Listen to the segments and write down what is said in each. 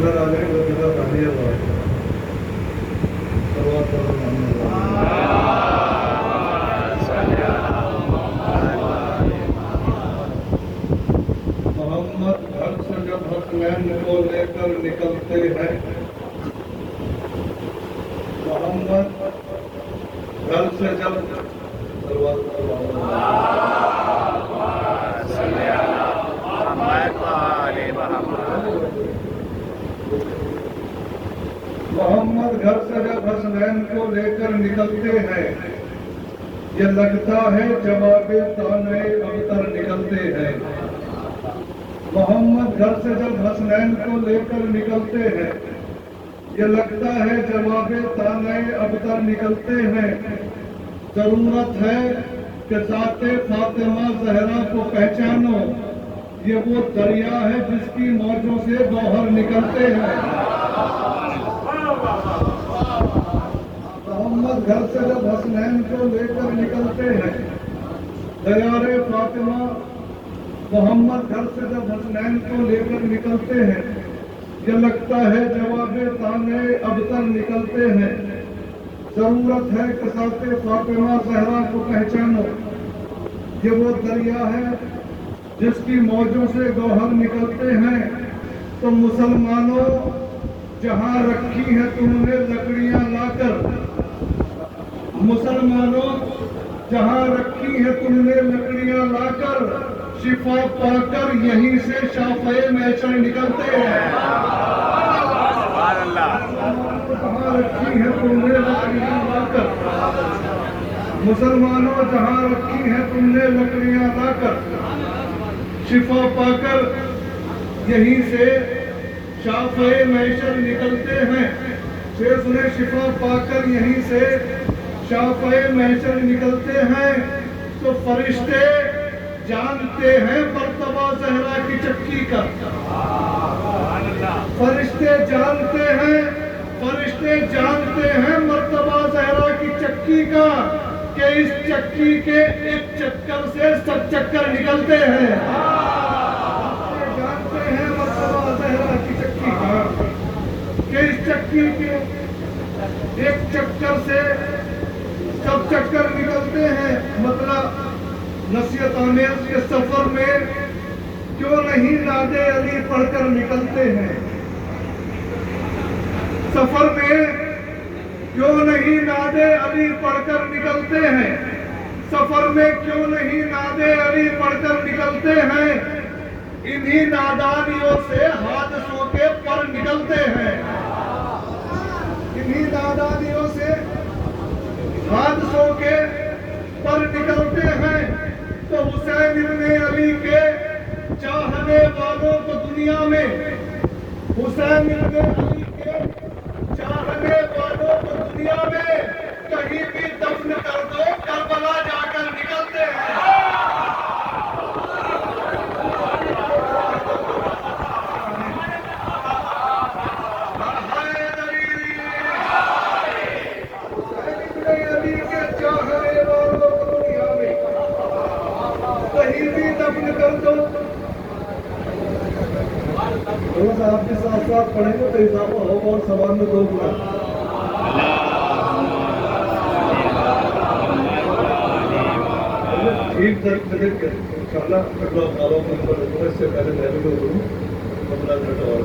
اللہ علیہ وسلم علیہ وسلم صلوات محمد گھر سے جب حسنین کو لے کر نکلتے ہیں، محمد گھر سے جب محمد گھر سے جب حسنین کو لے کر نکلتے ہیں، یہ لگتا ہے جواب تانے ابتر نکلتے ہیں۔ محمد گھر سے جب حسنین کو لے کر نکلتے ہیں، یہ لگتا ہے جواب تانے ابتر نکلتے ہیں۔ ضرورت ہے کہ ذات فاطمہ زہرا کو پہچانو، یہ وہ دریا ہے جس کی موجوں سے گوہر نکلتے ہیں۔ محمد گھر سے جب حسنین کو لے کر نکلتے ہیں، دیار فاطمہ محمد گھر سے جب حسنین کو لے کر نکلتے ہیں، یہ لگتا ہے جواب تانے ابتر نکلتے ہیں۔ ضرورت ہے کہ ذات فاطمہ زہرا کو پہچانو، یہ وہ دریا ہے جس کی موجوں سے گوہر نکلتے ہیں۔ تو مسلمانوں جہاں رکھی ہیں تم نے لکڑیاں لا کر، مسلمانوں جہاں رکھی ہیں تم نے لکڑیاں لا کر، شفا پا کر یہیں سے شافعِ محشر نکلتے ہیں۔ جہاں رکھی ہیں تم نے لکڑیاں لا کر، مسلمانوں جہاں رکھی ہیں تم نے لکڑیاں لا کر، شفا پا کر یہیں سے شافعِ محشر نکلتے ہیں۔ پھر انہیں شفا پا کر یہیں سے شافعِ محشر نکلتے ہیں۔ تو فرشتے جانتے ہیں مرتبہ زہرا کی چکی کا، فرشتے جانتے ہیں مرتبہ زہرا کی چکی کا، کہ اس چکی کے ایک چکر سے سب چکر نکلتے ہیں۔ جانتے ہیں مرتبہ زہرا کی چکی کا، کہ اس چکی کے ایک چکر سے سب چکر نکلتے ہیں۔ مطلب نصیحت آمیز کے سفر میں کیوں نہیں ناد علی پڑھ کر نکلتے ہیں، سفر میں کیوں نہیں ناد علی پڑھ کر نکلتے ہیں، سفر میں کیوں نہیں ناد علی پڑھ کر نکلتے ہیں۔ انہی نادانیوں سے حادثوں کے پر نکلتے ہیں، انہی نادانیوں سے حادثوں کے پر نکلتے ہیں۔ تو حسین ابن علی کے چاہنے والوں کو دنیا میں، حسین ابن علی کے چاہنے والوں کو دنیا میں کہیں بھی دفن کر دو، کربلا جا کر نکلتے ہیں۔ آپ کے ساتھ ساتھ پڑھیں گے تو اضافہ ہوگا اور سوال میں دو گنا۔ ٹھیک طریقے انشاءاللہ اگلا سالوں میں اس سے پہلے میں بھی کروں 15 منٹ اور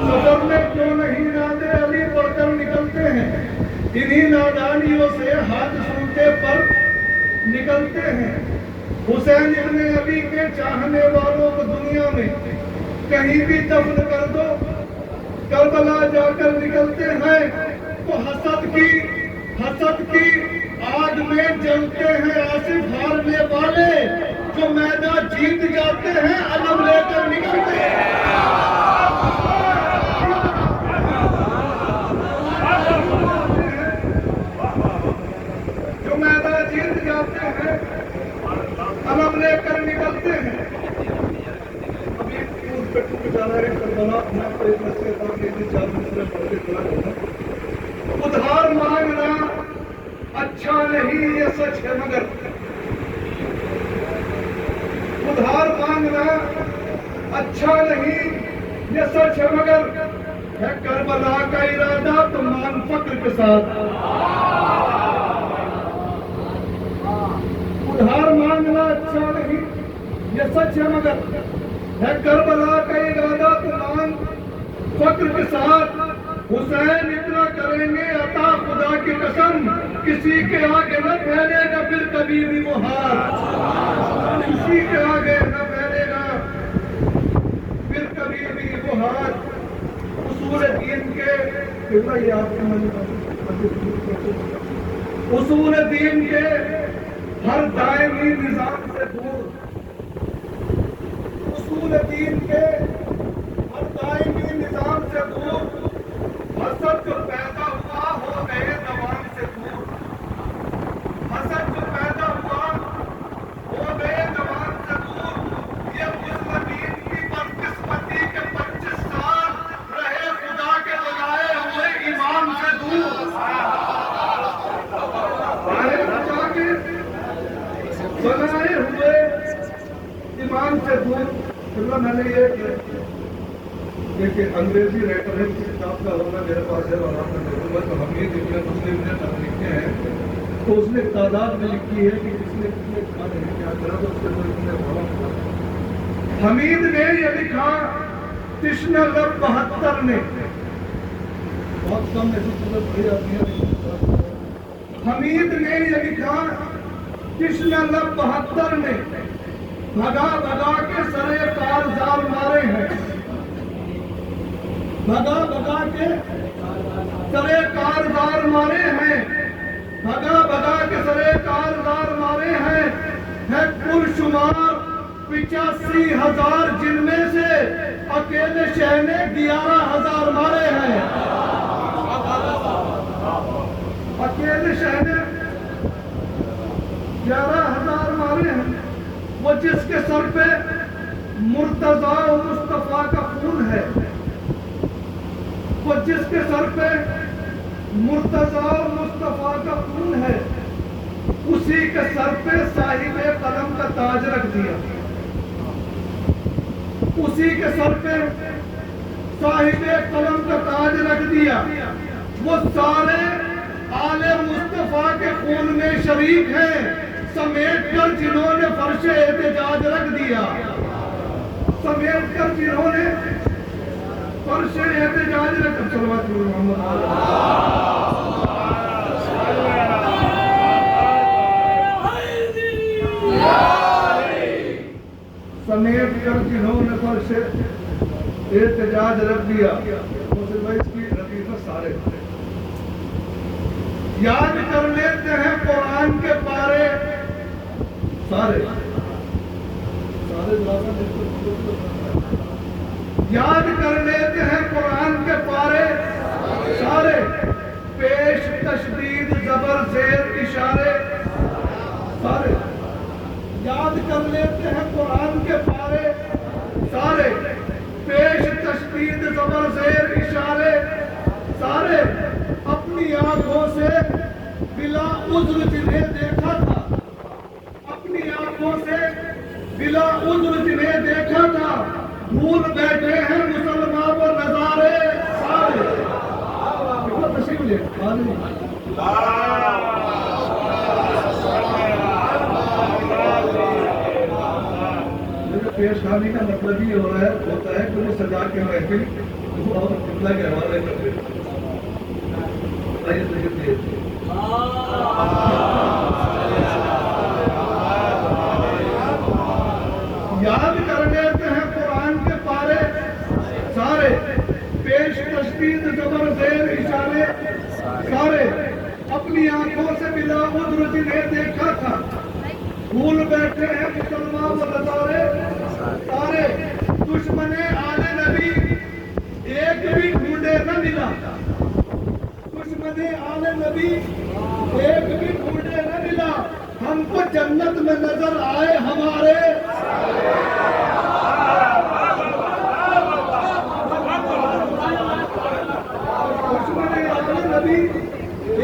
سفر میں کیوں نہیں ناد علی پڑھ کر نکلتے ہیں، انہی نادانیوں سے حادثوں کے پر نکلتے ہیں۔ حسین ابن علی کے چاہنے والوں کو دنیا میں کہیں بھی دفن کر دو، کربلا جا کر نکلتے ہیں۔ تو حسد کی آگ میں جلتے ہیں آصف ہارنے والے، جو میدان جیت جاتے ہیں علم لے کر نکلتے ہیں۔ جو میدان جیت جاتے ہیں علم لے کر نکلتے ہیں۔ ابھی اس پٹو پہ جانا ہے کربلا، میں تو ایک مسئلہ تھا کہ 4 مسئلے پڑھ کے کھڑا کرنا۔ ادھار مانگنا اچھا نہیں، یہ سچ ہے، مگر ادھار مانگنا اچھا نہیں یہ سچ ہے، مگر ہے کربلا کا ارادہ تو مان فقر کے ساتھ۔ ادھار مانگنا اچھا نہیں یہ سچ ہے، مگر ہے کربلا کا ارادہ تو مان فقر کے ساتھ۔ حسین اتنا کریں گے عطا خدا کی قسم، کسی کے آگے نہ پھیلے گا پھر کبھی بھی وہ ہاتھ، کسی کے آگے نہ پھیلے گا پھر کبھی بھی وہ ہاتھ۔ اصول دین کے یہ آپ اصول دین کے ہر دائمی نظام سے دور، اصول دین کے ہر دائمی نظام سے دور، حسد جو پیدا ہوا ہو گئے زبان سے دور، حسد جو پیدا ہوا ہو گئے زبان سے دور۔ یہ مسلمین کی بدقسمتی کے 25 سال رہے خدا کے بنائے ہوئے ایمان سے دور، خدا کے بنائے ہوئے ایمان سے دور۔ میں نے یہ انگریزی رائٹر ہے، کسی کتاب کا ہونا میرے پاس ہے اور آپ نے دیکھوں گا تو حمید ابن مسلم نے لکھے ہیں، تو اس نے تعداد میں لکھی ہے کہ کس نے کیا کرا، تو اس کے حمید نے یہ لکھا تشنہ لب 72 نے، بہت کم ایسی چیزیں پڑھی جاتی ہیں۔ حمید نے یہ لکھا تشنہ لب 72 نے، بھگا بھگا کے سرے کارزار مارے ہیں، بھگا بھگا کے سرے کارزار مارے ہیں، بھگا بھگا کے سرے کارزار مارے ہیں، ہے کل شمار 85,000 جن میں سے اکیلے شہ نے 11,000 مارے ہیں، اکیلے شہ نے 11,000 مارے ہیں۔ وہ جس کے سر پہ مرتضیٰ و مصطفیٰ کا خون ہے، وہ جس کے سر پہ مرتضیٰ و مصطفیٰ کا خون ہے، اسی کے سر پہ صاحب قلم کا تاج رکھ دیا، اسی کے سر پہ صاحب قلم کا تاج رکھ دیا۔ وہ سارے آل مصطفیٰ کے خون میں شریک ہیں، سمیٹ کر جنہوں نے فرش احتجاج رکھ دیا، سمیٹ کر جنہوں نے فرش احتجاج رکھ دیا۔ صلوات محمد سمیٹ کر جنہوں نے فرش احتجاج رکھ دیا۔ مسلم اس کی لطیفہ سارے یاد کر لیتے ہیں قرآن کے پارے سارے، یاد کر لیتے ہیں قرآن کے پارے سارے، پیش تشدید زبر زیر اشارے سارے، یاد کر لیتے ہیں قرآن کے پارے سارے، پیش تشدید زبر زیر اشارے سارے، اپنی آنکھوں سے بلا عذر جنہیں دیکھا تھا، اپنی آنکھوں سے بلا عذر جنہیں دیکھا تھا، بھول بیٹھے ہیں مسلمان و نظارے سارے۔ تشریف لے پیش خانی کا مطلب یہ ہوتا ہے کہ وہ سجا کے محفل اور قبلہ کے حوالے کرتے ہیں۔ یاد کر لیتے ہیں قرآن کے پارے سارے، پیش تشدید زبر زیر اشارے سارے، اپنی آنکھوں سے بلا عذر جنہیں دیکھا تھا، بھول بیٹھے ہیں مسلمان و نظارے سارے، دشمن آل نبی ایک بھی ڈھونڈے نہ ملا، دشمن آل نبی ایک بھی ڈھونڈے نہ ملا، ہم کو جنت میں نظر آئے ہمارے دشمن آل نبی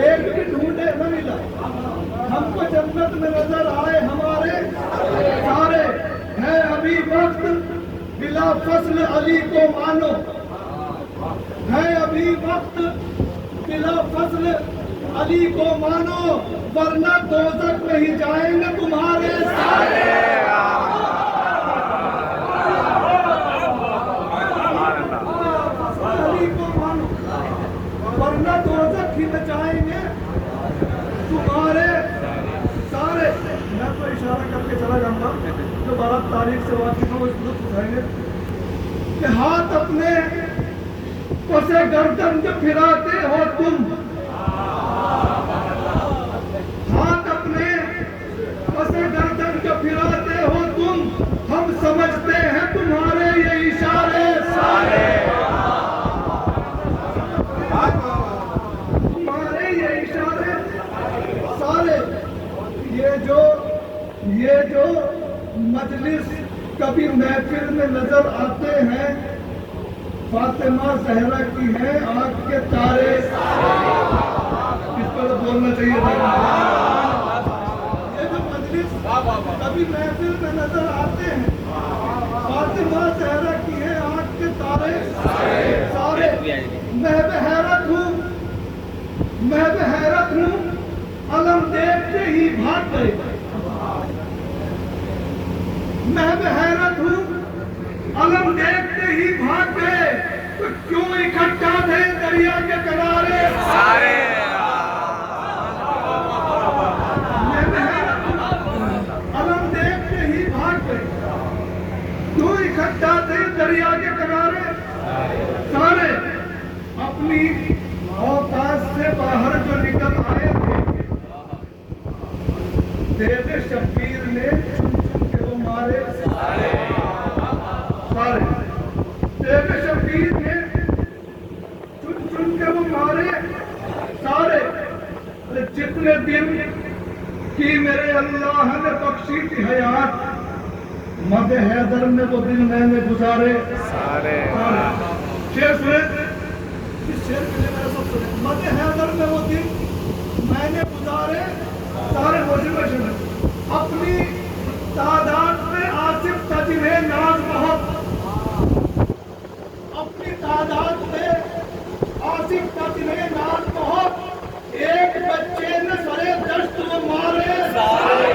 ایک بھی ڈھونڈے نہ ملا، ہم کو جنت میں نظر آئے ہمارے سارے، بلا فضل علی کو مانو، ہے ابھی وقت بلا فضل علی کو مانو، ورنہ دوزخ میں ہی جائیں گے تمہارے سارے۔ علی کو مانو ورنہ دوزخ ہی میں جائیں گے تمہارے سارے۔ میں تو اشارہ کر کے چلا جاؤں گا، جو بارہ تاریخ سے واقف ہو اس لطف اٹھائیں گے کہ ہاتھ اپنے پسے گردن جو پھراتے ہو تم، ہاتھ اپنے پسے گردن جو پھراتے ہو تم، ہم سمجھتے ہیں تمہارے یہ اشارے سارے، تمہارے یہ اشارے سارے۔ یہ جو مجلس کبھی محفل میں نظر آتے ہیں، فاطمہ زہرا کی ہیں آنکھ کے تارے۔ اس پر بولنا چاہیے تھا۔ یہ جو مجلس کبھی محفل میں نظر آتے ہیں، فاطمہ زہرا کی ہیں آنکھ کے تارے سارے۔ میں بحیرت ہوں علم دیکھتے ہی بھاگ گئے، میں بحیرت ہوں علم دیکھتے ہی بھاگ گئے، تو کیوں اکٹھا تھے دریا کے کنارے سارے۔ میں بحیرت ہوں علم دیکھتے ہی بھاگ گئے، کیوں اکٹھا تھے دریا کے کنارے سارے۔ اپنی اوقات سے باہر جو نکل آئے تھے، دیو شبیر نے چن کے وہ مارے سارے۔ دیو شبیر نے چن کے وہ مارے سارے۔ جتنے دن کی میرے اللہ نے بخشی تھی حیات، مد حیدر میں وہ دن میں نے گزارے سارے۔ شیر سنے، اس شیر کے لیے میرا سب سنے، مد حیدر میں وہ دن میں نے گزارے سارے۔ موٹیویشن ہے، اپنی تعداد میں آصف تھا جنہیں ناز بہت، اپنی تعداد میں آصف تھا جنہیں ناز بہت، ایک بچے نے سرے دشت وہ مارے سارے۔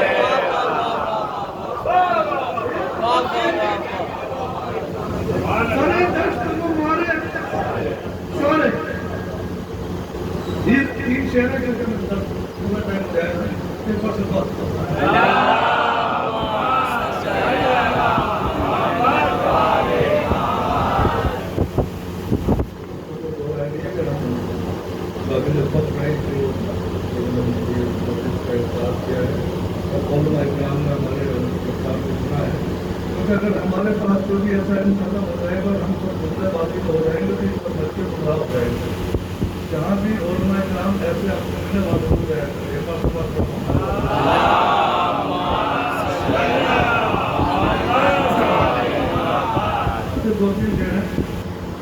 سرے دشت وہ مارے سارے۔ یہ تین شہریں کے اندر پورا ٹائم ہو جائے گا، ایک بار سے بات اگر ہمارے پاس جو بھی ایسا ختم ہو جائے گا، ہم سب بندے بازی ہو جائیں گے، تو اس پر بچے خراب ہو جائیں گے۔ جہاں بھی علماء کرام ایسے آپ سننے والے ہو جائے گا، یہ بات دو تین جو ہے،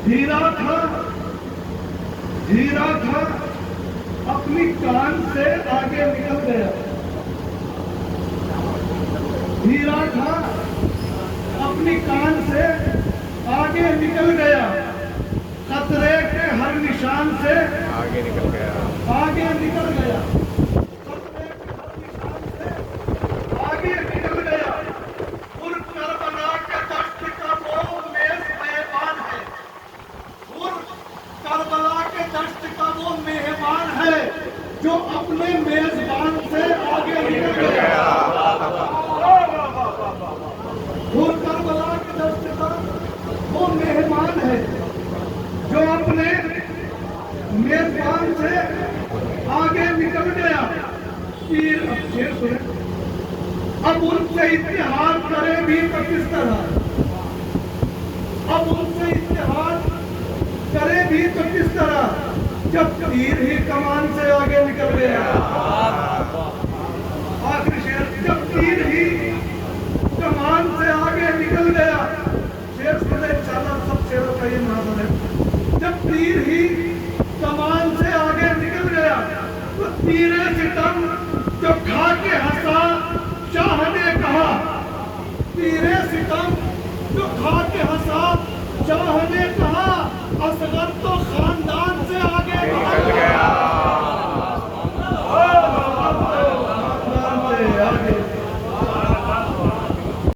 ہیرا تھا اپنی کان سے آگے نکل گیا، ہیرا تھا اپنی کان سے آگے نکل گیا، خطرے کے ہر نشان سے آگے نکل گیا، خطرے کے ہر نشان سے آگے نکل گیا۔ اور کربلا کے دشت کا وہ میزبان ہے، اور کربلا کے دشت کا وہ مہمان ہے جو اپنے میزبان سے آگے نکل گیا۔ اور کربلا کے دشت کا وہ مہمان ہے جو اپنے میزبان سے آگے نکل گیا۔ پیر اب شیر سنیں، اب ان سے اتحاد کرے بھی تو کس طرح، اب ان سے اتحاد کرے بھی تو کس طرح، جب تیر ہی کمان سے آگے نکل گیا۔ آخری شیر، جب تیر ہی کمان سے آگے نکل گیا۔ شیر سنے انشاءاللہ سب شیروں کا یہ مناظر ہے، جب تیر ہی کمان سے آگے نکل گیا، تو تیر ستم جو کھا کے ہنسا شاہ نے کہا، تیر ستم جو کھا کے ہنسا شاہ نے کہا اصغر تو خان